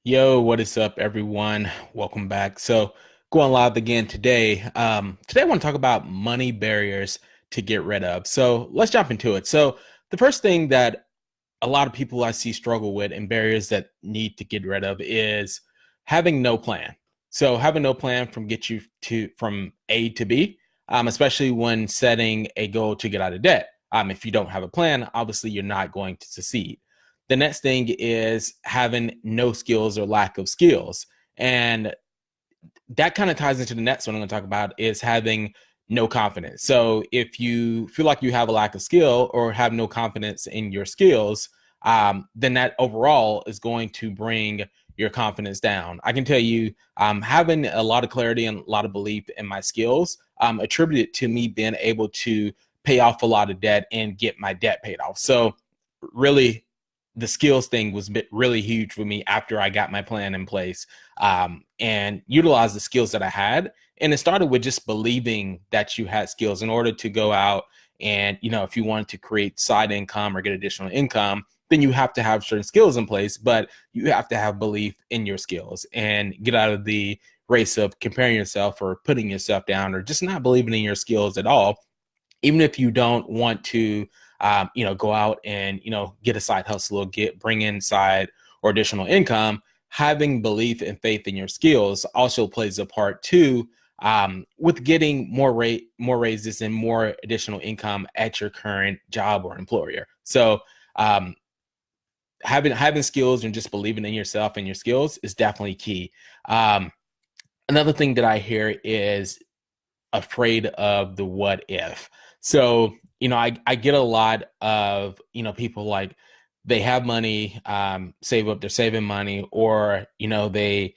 Yo, what is up, everyone? Welcome back. So, going live again today. Today I want to talk about money barriers to get rid of. So, let's jump into it. So, the first thing that a lot of people I see struggle with and barriers that need to get rid of is having no plan. So, having no plan from get you to from A to B, especially when setting a goal to get out of debt. If you don't have a plan, obviously you're not going to succeed. The next thing is having no skills or lack of skills. And that kind of ties into the next one I'm going to talk about is having no confidence. So if you feel like you have a lack of skill or have no confidence in your skills, then that overall is going to bring your confidence down. I can tell you, having a lot of clarity and a lot of belief in my skills attributed to me being able to pay off a lot of debt and get my debt paid off. So really the skills thing was really huge for me after I got my plan in place, and utilized the skills that I had. And it started with just believing that you had skills in order to go out and, if you wanted to create side income or get additional income, then you have to have certain skills in place, but you have to have belief in your skills and get out of the race of comparing yourself or putting yourself down or just not believing in your skills at all, even if you don't want to go out and get a side hustle or bring in side or additional income. Having belief and faith in your skills also plays a part too, with getting more raises and more additional income at your current job or employer. So um, having skills and just believing in yourself and your skills is definitely key. Another thing that I hear is afraid of the what if. So, I get a lot of, people like they have money, save up, they're saving money, or, they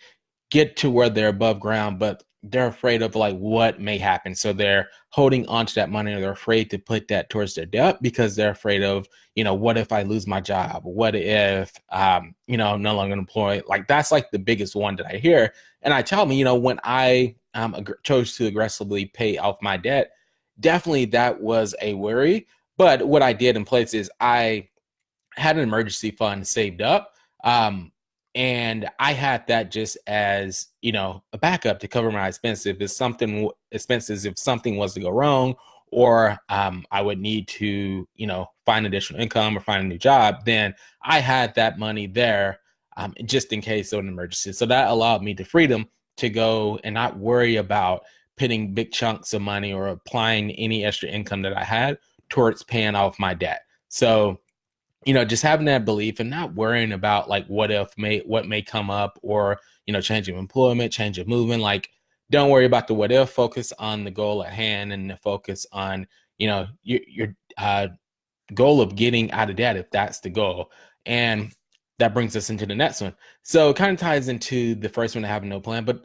get to where they're above ground, but they're afraid of like what may happen. So they're holding on to that money or they're afraid to put that towards their debt because they're afraid of, what if I lose my job? What if, I'm no longer employed? Like that's like the biggest one that I hear. And I tell them, when I chose to aggressively pay off my debt, definitely that was a worry. But what I did in place is I had an emergency fund saved up. And I had that just as, a backup to cover my expenses if something was to go wrong, or I would need to, find additional income or find a new job, then I had that money there, just in case of an emergency. So that allowed me the freedom to go and not worry about putting big chunks of money or applying any extra income that I had towards paying off my debt. So just having that belief and not worrying about like what may come up, or, change of employment, change of movement. Like, don't worry about the what if, focus on the goal at hand and focus on, your goal of getting out of debt, if that's the goal. And that brings us into the next one. So it kind of ties into the first one, having no plan, but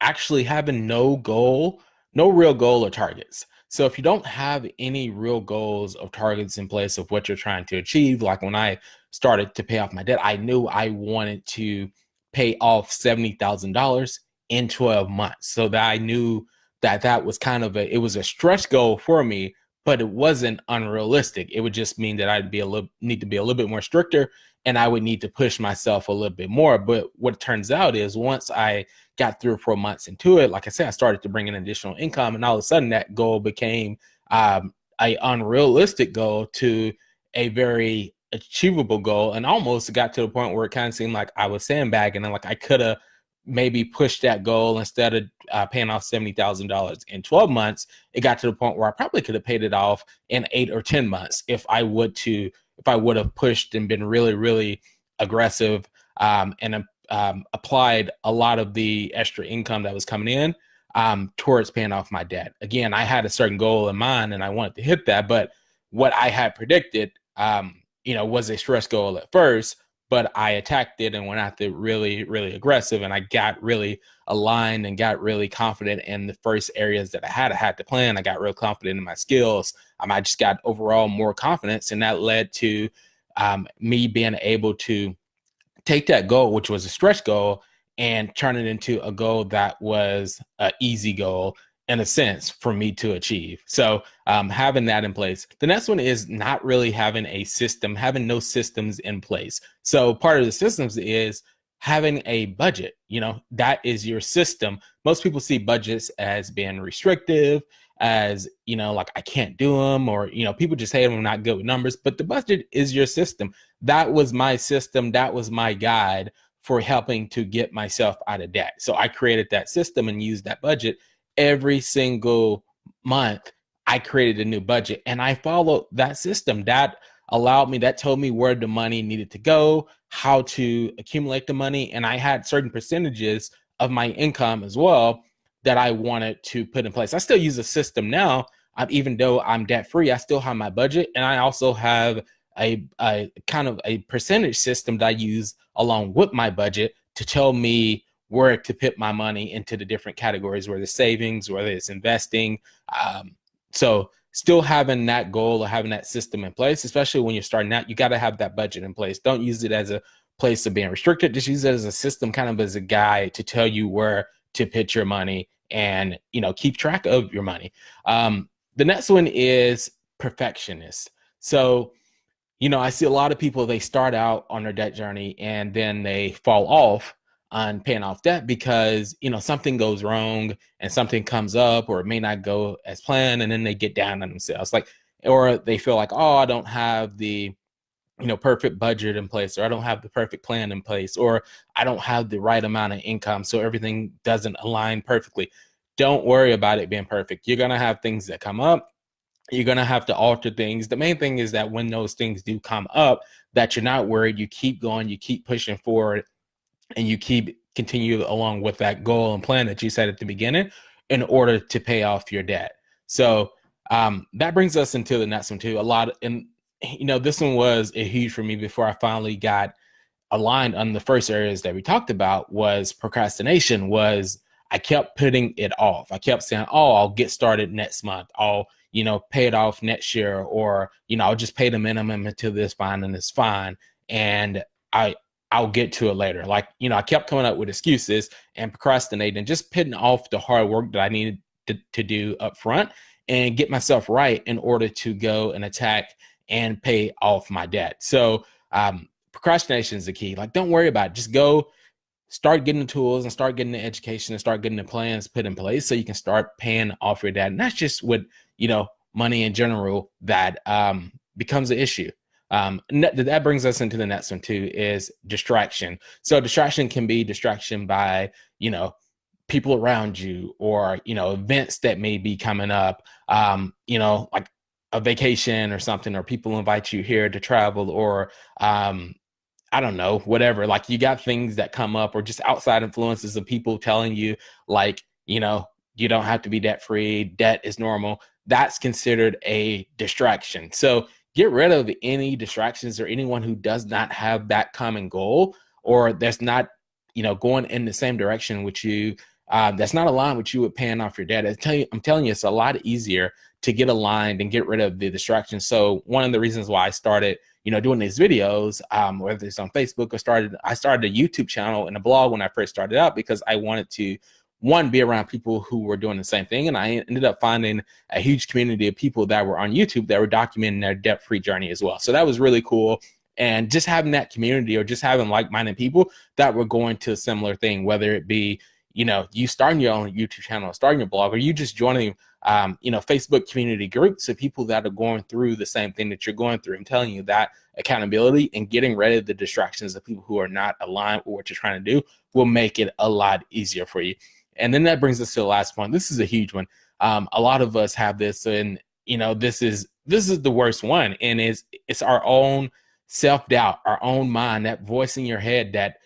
actually having no goal, no real goal or targets. So if you don't have any real goals or targets in place of what you're trying to achieve, like when I started to pay off my debt, I knew I wanted to pay off $70,000 in 12 months. So that I knew that was kind of it was a stretch goal for me, but it wasn't unrealistic. It would just mean that I'd need to be a little bit more stricter, and I would need to push myself a little bit more. But what it turns out is once I got 3 or 4 months into it, like I said, I started to bring in additional income, and all of a sudden that goal became a unrealistic goal to a very achievable goal, and almost got to the point where it kind of seemed like I was sandbagging, and like I could have maybe pushed that goal. Instead of paying off $70,000 in 12 months, it got to the point where I probably could have paid it off in 8 or 10 months if I would have pushed and been really, really aggressive, and applied a lot of the extra income that was coming in towards paying off my debt. Again, I had a certain goal in mind and I wanted to hit that, but what I had predicted, was a stretch goal at first, but I attacked it and went after it really, really aggressive. And I got really aligned and got really confident in the first areas that I had. I had to plan. I got real confident in my skills. I just got overall more confidence, and that led to me being able to take that goal, which was a stretch goal, and turn it into a goal that was an easy goal in a sense for me to achieve. So having that in place. The next one is not really having a system, having no systems in place. So part of the systems is having a budget. That is your system. Most people see budgets as being restrictive, as, like I can't do them, or, people just say I'm not good with numbers, but the budget is your system. That was my system. That was my guide for helping to get myself out of debt. So I created that system and used that budget every single month. I created a new budget and I followed that system. That told me where the money needed to go, how to accumulate the money. And I had certain percentages of my income as well that I wanted to put in place. I still use a system now. Even though I'm debt free, I still have my budget. And I also have a kind of a percentage system that I use along with my budget to tell me where to put my money into the different categories, whether it's savings, whether it's investing. So still having that goal or having that system in place, especially when you're starting out, you got to have that budget in place. Don't use it as a place of being restricted. Just use it as a system, kind of as a guide to tell you where to put your money and, keep track of your money. The next one is perfectionist. So, I see a lot of people, they start out on their debt journey and then they fall off on paying off debt because, something goes wrong and something comes up, or it may not go as planned. And then they get down on themselves, or they feel like, oh, I don't have the, perfect budget in place, or I don't have the perfect plan in place, or I don't have the right amount of income. So everything doesn't align perfectly. Don't worry about it being perfect. You're going to have things that come up. You're going to have to alter things. The main thing is that when those things do come up, that you're not worried. You keep going, you keep pushing forward, and you continue along with that goal and plan that you set at the beginning in order to pay off your debt. So that brings us into the next one too. This one was a huge for me before I finally got aligned on the first areas that we talked about. Was procrastination. Was I kept putting it off. I kept saying, oh, I'll get started next month. I'll, pay it off next year, or, I'll just pay the minimum until this fine and it's fine. And I'll get to it later. I kept coming up with excuses and procrastinating, just putting off the hard work that I needed to do up front and get myself right in order to go and attack and pay off my debt. So procrastination is the key. Don't worry about it. Just go start getting the tools and start getting the education and start getting the plans put in place so you can start paying off your debt. And that's just with, money in general that becomes an issue. That brings us into the next one too, is distraction. So distraction can be distraction by, people around you, or, events that may be coming up, like a vacation or something, or people invite you here to travel, or, I don't know, whatever. You got things that come up, or just outside influences of people telling you, you don't have to be debt free. Debt is normal. That's considered a distraction. So get rid of any distractions or anyone who does not have that common goal, or that's not, going in the same direction with you. That's not aligned with you with paying off your debt. I'm telling you, it's a lot easier to get aligned and get rid of the distractions. So one of the reasons why I started, doing these videos, whether it's on Facebook, I started a YouTube channel and a blog when I first started out, because I wanted to, one, be around people who were doing the same thing. And I ended up finding a huge community of people that were on YouTube that were documenting their debt-free journey as well. So that was really cool. And just having that community, or just having like-minded people that were going to a similar thing, whether it be, you starting your own YouTube channel, starting your blog, or you just joining, Facebook community groups of people that are going through the same thing that you're going through. I'm telling you that accountability and getting rid of the distractions of people who are not aligned with what you're trying to do will make it a lot easier for you. And then that brings us to the last point. This is a huge one. A lot of us have this, and this is the worst one. And it's our own self-doubt, our own mind, that voice in your head that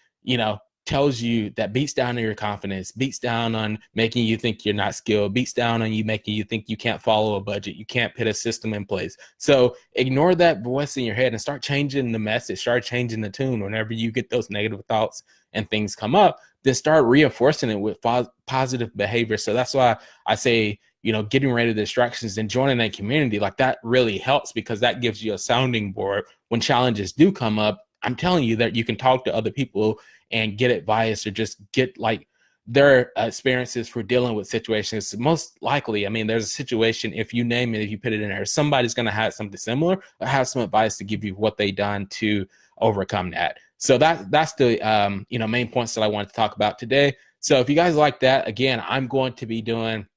tells you, that beats down on your confidence, beats down on making you think you're not skilled, beats down on you, making you think you can't follow a budget, you can't put a system in place. So ignore that voice in your head and start changing the message, start changing the tune. Whenever you get those negative thoughts and things come up, then start reinforcing it with positive behavior. So that's why I say, getting rid of the distractions and joining that community, that really helps, because that gives you a sounding board when challenges do come up. I'm telling you that you can talk to other people and get advice, or just get their experiences for dealing with situations. Most likely, there's a situation, if you name it, if you put it in there, somebody's going to have something similar or have some advice to give you what they done to overcome that. So that's the main points that I wanted to talk about today. So if you guys like that, again, I'm going to be doing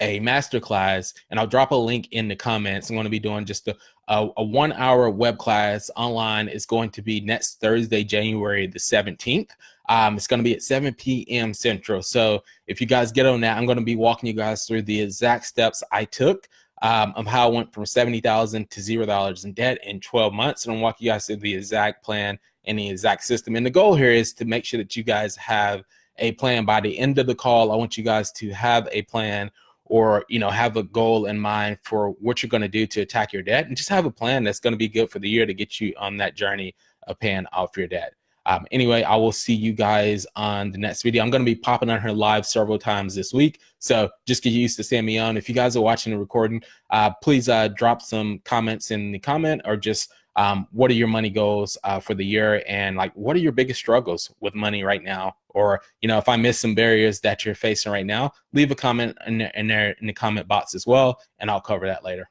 a masterclass, and I'll drop a link in the comments. I'm going to be doing just a 1 hour web class online. It's going to be next Thursday, January the 17th. It's going to be at 7 p.m. Central. So if you guys get on that, I'm going to be walking you guys through the exact steps I took of how I went from $70,000 to $0 in debt in 12 months. And I'm walking you guys through the exact plan and the exact system. And the goal here is to make sure that you guys have a plan by the end of the call. I want you guys to have a plan, or have a goal in mind for what you're going to do to attack your debt, and just have a plan that's going to be good for the year to get you on that journey of paying off your debt. Anyway, I will see you guys on the next video. I'm going to be popping on her live several times this week, so just get used to seeing me on. If you guys are watching the recording, please drop some comments in the comment, or just what are your money goals for the year, and like what are your biggest struggles with money right now? Or if I miss some barriers that you're facing right now, leave a comment in the comment box as well, and I'll cover that later.